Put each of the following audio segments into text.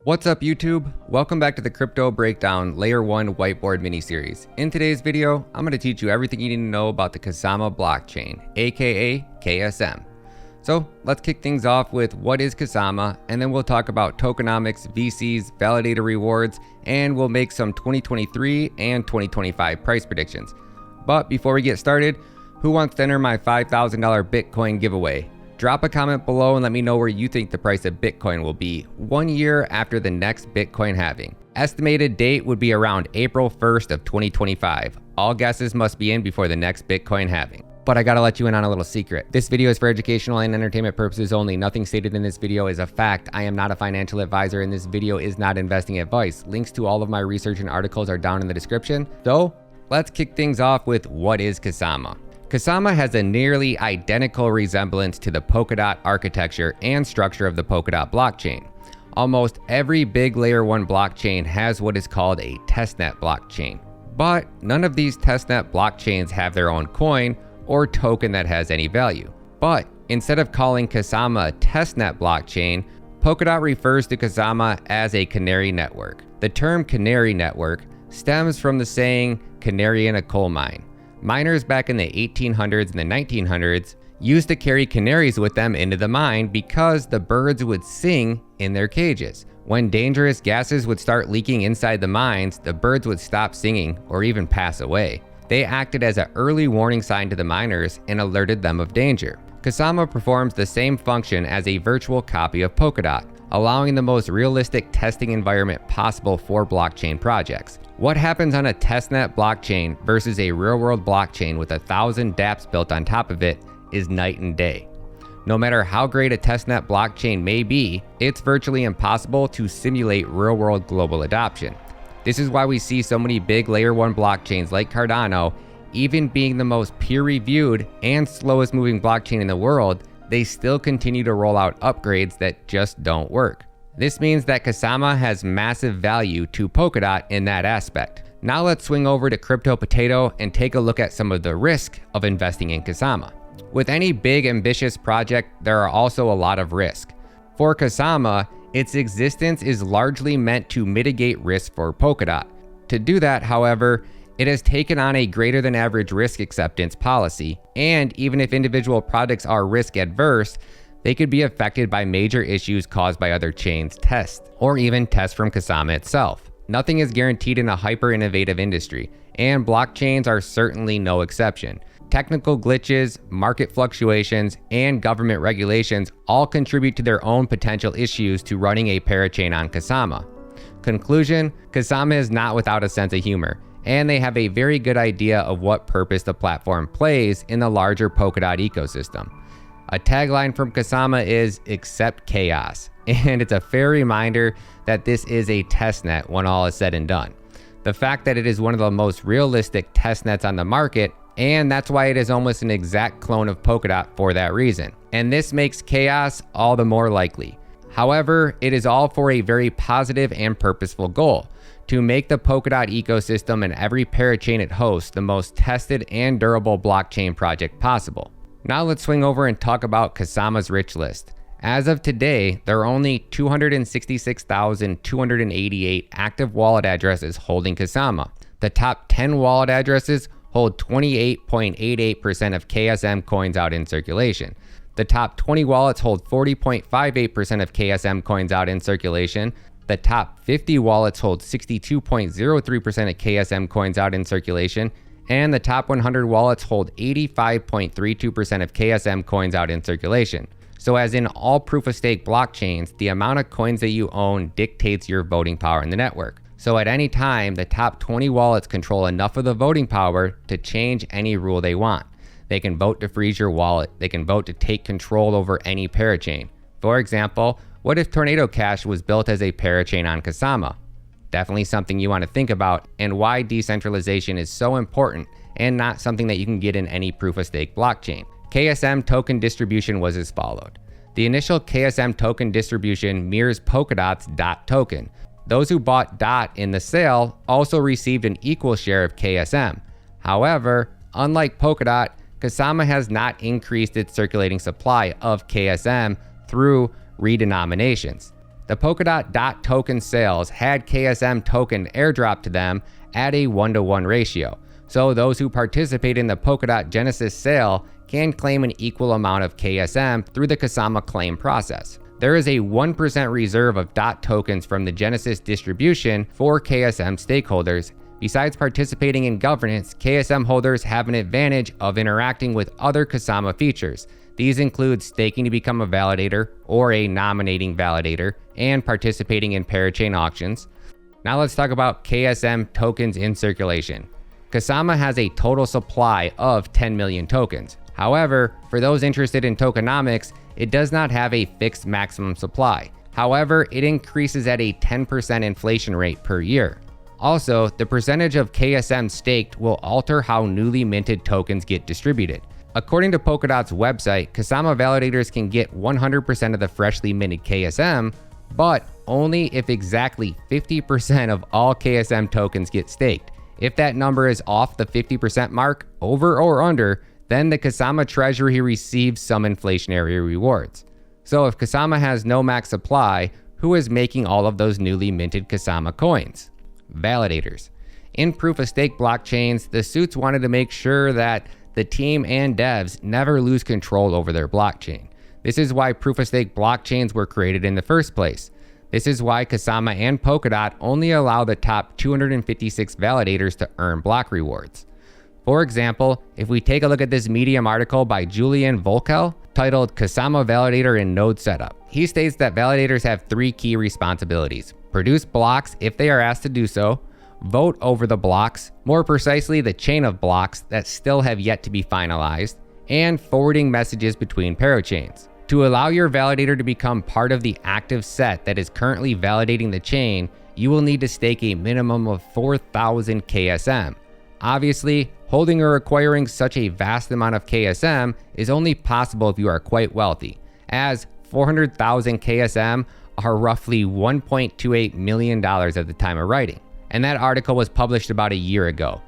What's up YouTube? Welcome back to the Crypto Breakdown Layer 1 Whiteboard mini-series. In today's video, I'm going to teach you everything you need to know about the Kusama blockchain, aka KSM. So let's kick things off with what is Kusama, and then we'll talk about tokenomics, VCs, validator rewards, and we'll make some 2023 and 2025 price predictions. But before we get started, who wants to enter my $5,000 Bitcoin giveaway? Drop a comment below and let me know where you think the price of Bitcoin will be 1 year after the next Bitcoin halving. Estimated date would be around April 1st of 2025. All guesses must be in before the next Bitcoin halving. But I gotta let you in on a little secret. This video is for educational and entertainment purposes only. Nothing stated in this video is a fact. I am not a financial advisor and this video is not investing advice. Links to all of my research and articles are down in the description. So let's kick things off with what is Kusama. Kusama has a nearly identical resemblance to the Polkadot architecture and structure of the Polkadot blockchain. Almost every big layer 1 blockchain has what is called a testnet blockchain, but none of these testnet blockchains have their own coin or token that has any value. But instead of calling Kusama a testnet blockchain, Polkadot refers to Kusama as a canary network. The term canary network stems from the saying canary in a coal mine. Miners back in the 1800s and the 1900s used to carry canaries with them into the mine because the birds would sing in their cages. When dangerous gases would start leaking inside the mines, the birds would stop singing or even pass away. They acted as an early warning sign to the miners and alerted them of danger. Kusama performs the same function as a virtual copy of Polkadot, allowing the most realistic testing environment possible for blockchain projects. What happens on a testnet blockchain versus a real-world blockchain with 1,000 dApps built on top of it is night and day. No matter how great a testnet blockchain may be, it's virtually impossible to simulate real-world global adoption. This is why we see so many big layer 1 blockchains like Cardano, even being the most peer-reviewed and slowest moving blockchain in the world, they still continue to roll out upgrades that just don't work. This means that Kusama has massive value to Polkadot in that aspect. Now let's swing over to Crypto Potato and take a look at some of the risk of investing in Kusama. With any big ambitious project, there are also a lot of risk. For Kusama, its existence is largely meant to mitigate risk for Polkadot. To do that, however, it has taken on a greater than average risk acceptance policy, and even if individual projects are risk adverse, they could be affected by major issues caused by other chains' tests, or even tests from Kusama itself. Nothing is guaranteed in a hyper-innovative industry, and blockchains are certainly no exception. Technical glitches, market fluctuations, and government regulations all contribute to their own potential issues to running a parachain on Kusama. Conclusion: Kusama is not without a sense of humor, and they have a very good idea of what purpose the platform plays in the larger Polkadot ecosystem. A tagline from Kusama is "Accept Chaos," and it's a fair reminder that this is a testnet when all is said and done. The fact that it is one of the most realistic testnets on the market, and that's why it is almost an exact clone of Polkadot for that reason. And this makes chaos all the more likely. However, it is all for a very positive and purposeful goal: to make the Polkadot ecosystem and every parachain it hosts the most tested and durable blockchain project possible. Now let's swing over and talk about Kusama's rich list. As of today, there are only 266,288 active wallet addresses holding Kusama. The top 10 wallet addresses hold 28.88% of KSM coins out in circulation. The top 20 wallets hold 40.58% of KSM coins out in circulation. The top 50 wallets hold 62.03% of KSM coins out in circulation. And the top 100 wallets hold 85.32% of KSM coins out in circulation. So as in all proof-of-stake blockchains, the amount of coins that you own dictates your voting power in the network. So at any time, the top 20 wallets control enough of the voting power to change any rule they want. They can vote to freeze your wallet. They can vote to take control over any parachain. For example, what if Tornado Cash was built as a parachain on Kusama? Definitely something you want to think about, and why decentralization is so important and not something that you can get in any proof-of-stake blockchain. KSM token distribution was as followed. The initial KSM token distribution mirrors Polkadot's DOT token. Those who bought DOT in the sale also received an equal share of KSM. However, unlike Polkadot, Kusama has not increased its circulating supply of KSM through redenominations. The Polkadot DOT token sales had KSM token airdrop to them at a 1-to-1 ratio. So those who participate in the Polkadot Genesis sale can claim an equal amount of KSM through the Kusama claim process. There is a 1% reserve of DOT tokens from the Genesis distribution for KSM stakeholders. Besides participating in governance, KSM holders have an advantage of interacting with other Kusama features. These include staking to become a validator or a nominating validator and participating in parachain auctions. Now let's talk about KSM tokens in circulation. Kusama has a total supply of 10 million tokens. However, for those interested in tokenomics, it does not have a fixed maximum supply. However, it increases at a 10% inflation rate per year. Also, the percentage of KSM staked will alter how newly minted tokens get distributed. According to Polkadot's website, Kusama validators can get 100% of the freshly minted KSM, but only if exactly 50% of all KSM tokens get staked. If that number is off the 50% mark, over or under, then the Kusama treasury receives some inflationary rewards. So if Kusama has no max supply, who is making all of those newly minted Kusama coins? Validators. In proof-of-stake blockchains, the suits wanted to make sure that the team and devs never lose control over their blockchain. This is why proof-of-stake blockchains were created in the first place. This is why Kusama and Polkadot only allow the top 256 validators to earn block rewards. For example, if we take a look at this Medium article by Julian Volkel titled Kusama Validator and Node Setup, he states that validators have 3 key responsibilities: produce blocks if they are asked to do so, vote over the blocks, more precisely the chain of blocks that still have yet to be finalized, and forwarding messages between parachains. To allow your validator to become part of the active set that is currently validating the chain, you will need to stake a minimum of 4,000 KSM. Obviously, holding or acquiring such a vast amount of KSM is only possible if you are quite wealthy, as 400,000 KSM are roughly $1.28 million at the time of writing. And that article was published about a year ago.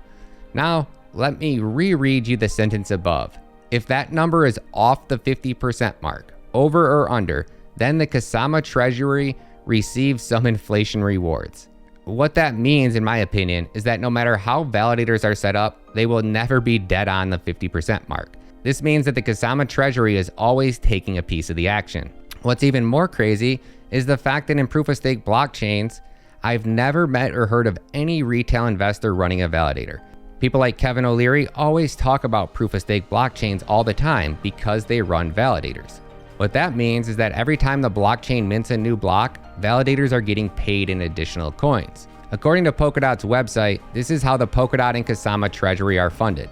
Now, let me reread you the sentence above. If that number is off the 50% mark, over or under, then the Kusama treasury receives some inflation rewards. What that means, in my opinion, is that no matter how validators are set up, they will never be dead on the 50% mark. This means that the Kusama treasury is always taking a piece of the action. What's even more crazy is the fact that in proof-of-stake blockchains, I've never met or heard of any retail investor running a validator. People like Kevin O'Leary always talk about proof-of-stake blockchains all the time because they run validators. What that means is that every time the blockchain mints a new block, validators are getting paid in additional coins. According to Polkadot's website, this is how the Polkadot and Kusama treasury are funded.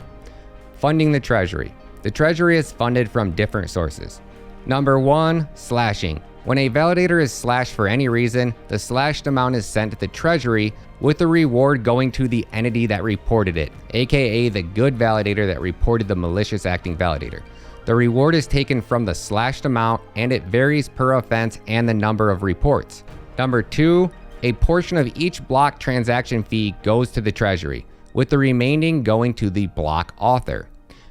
Funding the treasury. The treasury is funded from different sources. Number 1, slashing. When a validator is slashed for any reason, the slashed amount is sent to the treasury with the reward going to the entity that reported it, aka the good validator that reported the malicious acting validator. The reward is taken from the slashed amount and it varies per offense and the number of reports. Number 2, a portion of each block transaction fee goes to the treasury, with the remaining going to the block author.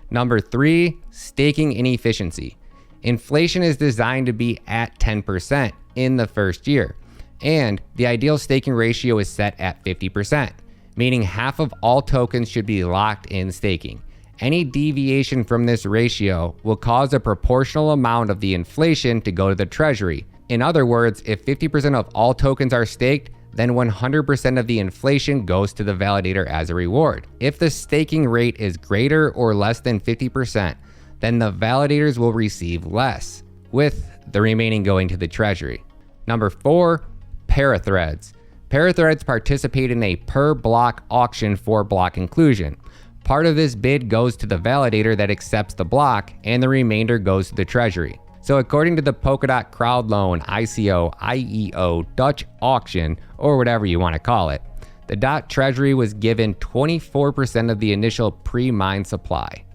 Number 3, staking inefficiency. Inflation is designed to be at 10% in the first year, and the ideal staking ratio is set at 50%, meaning half of all tokens should be locked in staking. Any deviation from this ratio will cause a proportional amount of the inflation to go to the treasury. In other words, if 50% of all tokens are staked, then 100% of the inflation goes to the validator as a reward. If the staking rate is greater or less than 50%, then the validators will receive less, with the remaining going to the treasury. Number 4, parathreads. Parathreads participate in a per block auction for block inclusion. Part of this bid goes to the validator that accepts the block, and the remainder goes to the treasury. So according to the Polkadot Crowd Loan ICO, IEO, Dutch auction, or whatever you want to call it, the DOT treasury was given 24% of the initial pre-mined supply,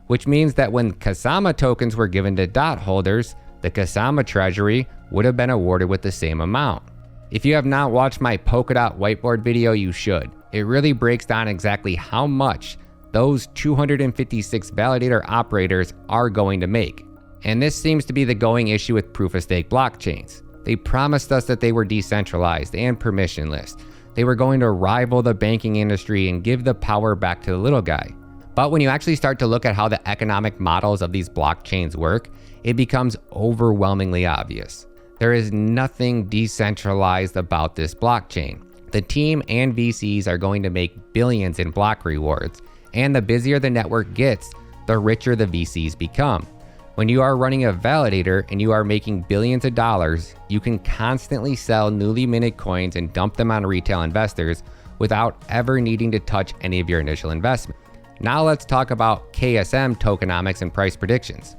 which means that when Kusama tokens were given to DOT holders, the Kusama treasury would have been awarded with the same amount. If you have not watched my Polkadot whiteboard video, you should. It really breaks down exactly how much those 256 validator operators are going to make. And this seems to be the going issue with proof-of-stake blockchains. They promised us that they were decentralized and permissionless. They were going to rival the banking industry and give the power back to the little guy. But when you actually start to look at how the economic models of these blockchains work, it becomes overwhelmingly obvious. There is nothing decentralized about this blockchain. The team and VCs are going to make billions in block rewards, and the busier the network gets, the richer the VCs become. When you are running a validator and you are making billions of dollars, you can constantly sell newly minted coins and dump them on retail investors without ever needing to touch any of your initial investment. Now let's talk about KSM tokenomics and price predictions.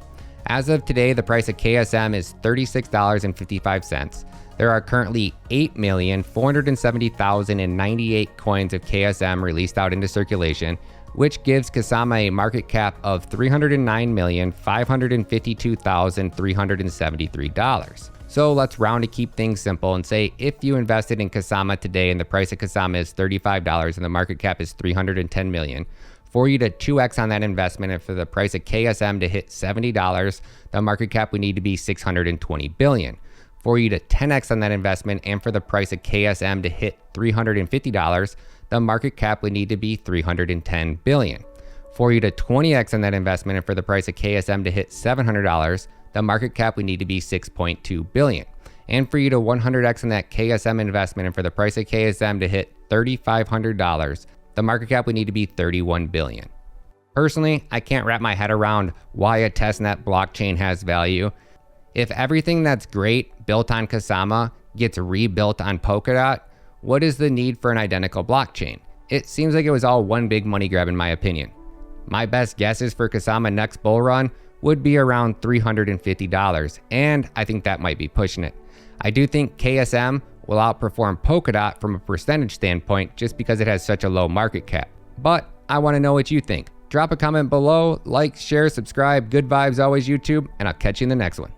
As of today, the price of KSM is $36.55. There are currently 8,470,098 coins of KSM released out into circulation, which gives Kusama a market cap of $309,552,373. So let's round to keep things simple and say if you invested in Kusama today and the price of Kusama is $35 and the market cap is $310 million, for you to 2x on that investment and for the price of KSM to hit $70, the market cap would need to be $620 billion. For you to 10x on that investment and for the price of KSM to hit $350, the market cap would need to be $310 billion. For you to 20x on that investment and for the price of KSM to hit $700, the market cap would need to be $6.2 billion. And for you to 100x on that KSM investment and for the price of KSM to hit $3,500, the market cap would need to be $31 billion. Personally, I can't wrap my head around why a testnet blockchain has value. If everything that's great built on Kusama gets rebuilt on Polkadot, what is the need for an identical blockchain? It seems like it was all one big money grab in my opinion. My best guesses for Kusama next bull run would be around $350, and I think that might be pushing it. I do think KSM will outperform Polkadot from a percentage standpoint just because it has such a low market cap. But I want to know what you think. Drop a comment below, like, share, subscribe. Good vibes always, YouTube, and I'll catch you in the next one.